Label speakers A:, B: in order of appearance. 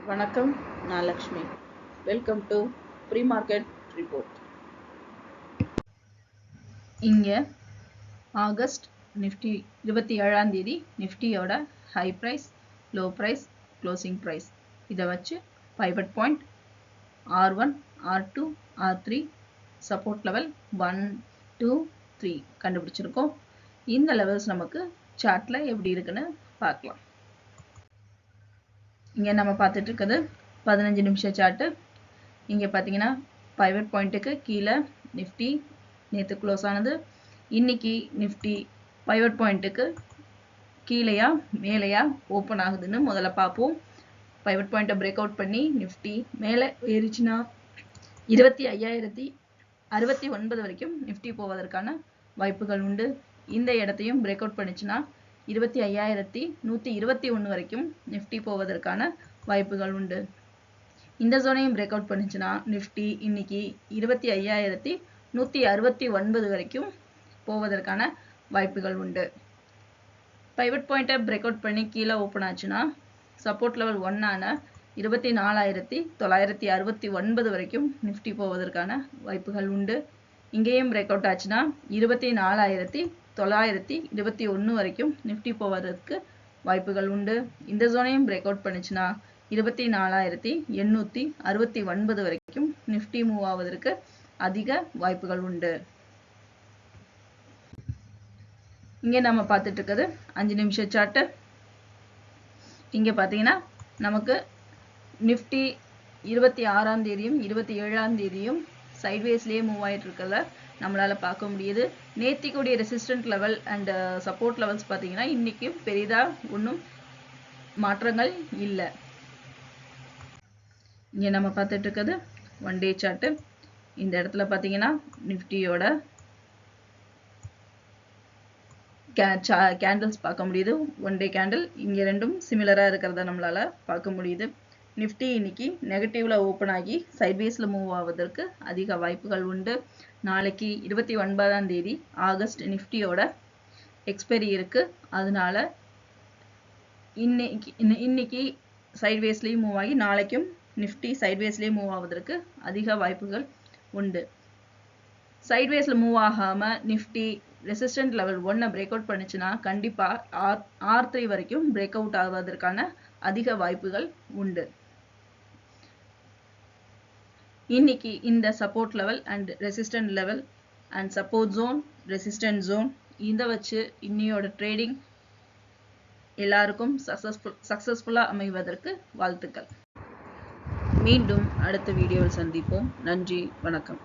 A: வணக்கம், நான் Lakshmi. Welcome to pre market report. இங்கே ஆகஸ்ட் நிஃப்டி 27ஆம் தேதி நிஃப்டியோட high price, low price, closing price இதை வச்சு pivot point R1, R2, R3 support level 1, 2, 3 கண்டுபிடிச்சிருக்கோம். இந்த லெவல்ஸ் நமக்கு சார்ட்ல எப்படி இருக்குன்னு பார்க்கலாம். இங்கே நம்ம பார்த்துட்டு இருக்கிறது 15 நிமிஷம் சார்ட்டு. இங்கே பார்த்தீங்கன்னா பைவட் பாயிண்ட்டுக்கு கீழே நிஃப்டி நேற்று க்ளோஸ் ஆனது. இன்னைக்கு நிஃப்டி பைவட் பாயிண்ட்டுக்கு கீழேயா மேலேயா ஓப்பன் ஆகுதுன்னு முதல்ல பார்ப்போம். பைவட் பாயிண்ட்டை பிரேக் அவுட் பண்ணி நிஃப்டி மேலே ஏறிச்சுன்னா 25,069 வரைக்கும் நிஃப்டி போவதற்கான வாய்ப்புகள் உண்டு. இந்த இடத்தையும் பிரேக் அவுட் பண்ணிச்சுன்னா 25,121 வரைக்கும் நிஃப்டி போவதற்கான வாய்ப்புகள் உண்டு. இந்த ஜோனையும் பிரேக் அவுட் பண்ணிச்சுன்னா நிஃப்டி இன்னைக்கு 25,169 வரைக்கும் போவதற்கான வாய்ப்புகள் உண்டு. பைவட் பாயிண்ட்டை பிரேக் அவுட் பண்ணி கீழே ஓப்பன் ஆச்சுன்னா சப்போர்ட் லெவல் 1ஆன 24,969 வரைக்கும் நிஃப்டி போவதற்கான வாய்ப்புகள் உண்டு. இங்கேயும் பிரேக் அவுட் ஆச்சுன்னா 24,921 வரைக்கும் நிஃப்டி போவதற்கு வாய்ப்புகள் உண்டு. இந்த ஜோனையும் பிரேக் அவுட் பண்ணிச்சுன்னா 24,869 வரைக்கும் நிஃப்டி மூவ் ஆவதற்கு அதிக வாய்ப்புகள் உண்டு. இங்கே நம்ம பார்த்துட்டு இருக்கிறது 5 நிமிஷம் சார்ட்டு. இங்கே பார்த்தீங்கன்னா நமக்கு நிஃப்டி 26ஆம் தேதியும் 27ஆம் தேதியும் சைட்வேஸ்லேயே மூவ் ஆகிட்டு இருக்கிறத நம்மளால பார்க்க முடியுது. நேத்திக்குடைய resistant level and support levels பார்த்தீங்கன்னா இன்னைக்கு பெரிதாக ஒன்றும் மாற்றங்கள் இல்லை. இங்கே நம்ம பார்த்துட்டு இருக்கிறது 1 டே சார்ட்டு. இந்த இடத்துல பார்த்தீங்கன்னா நிஃப்டியோட கேண்டில்ஸ் பார்க்க முடியுது. 1 டே கேண்டில் இங்கே ரெண்டும் சிமிலராக இருக்கிறத நம்மளால பார்க்க முடியுது. நிஃப்டி இன்னைக்கு நெகட்டிவ்ல ஓப்பன் ஆகி சைட்வேஸ்ல மூவ் ஆவதற்கு அதிக வாய்ப்புகள் உண்டு. நாளைக்கு 29ஆம் தேதி ஆகஸ்ட் நிஃப்டியோட எக்ஸ்பைரி இருக்கு. அதனால இன்னைக்கு சைட்வேஸ்லேயும் மூவ் ஆகி நாளைக்கும் நிஃப்டி சைட்வேஸ்லேயே மூவ் ஆவதற்கு அதிக வாய்ப்புகள் உண்டு. சைட்வேஸ்ல மூவ் ஆகாம Nifty resistant level 1 break out பண்ணுச்சுன்னா கண்டிப்பா R3 வரைக்கும் பிரேக் அவுட் ஆவதற்கான அதிக வாய்ப்புகள் உண்டு. இன்னைக்கு இந்த support level and resistant level and support zone, resistant zone இதை வச்சு இன்னையோட ட்ரேடிங் எல்லாருக்கும் சக்சஸ்ஃபுல்லா அமைவதற்கு வாழ்த்துக்கள். மீண்டும் அடுத்த வீடியோவில் சந்திப்போம். நன்றி, வணக்கம்.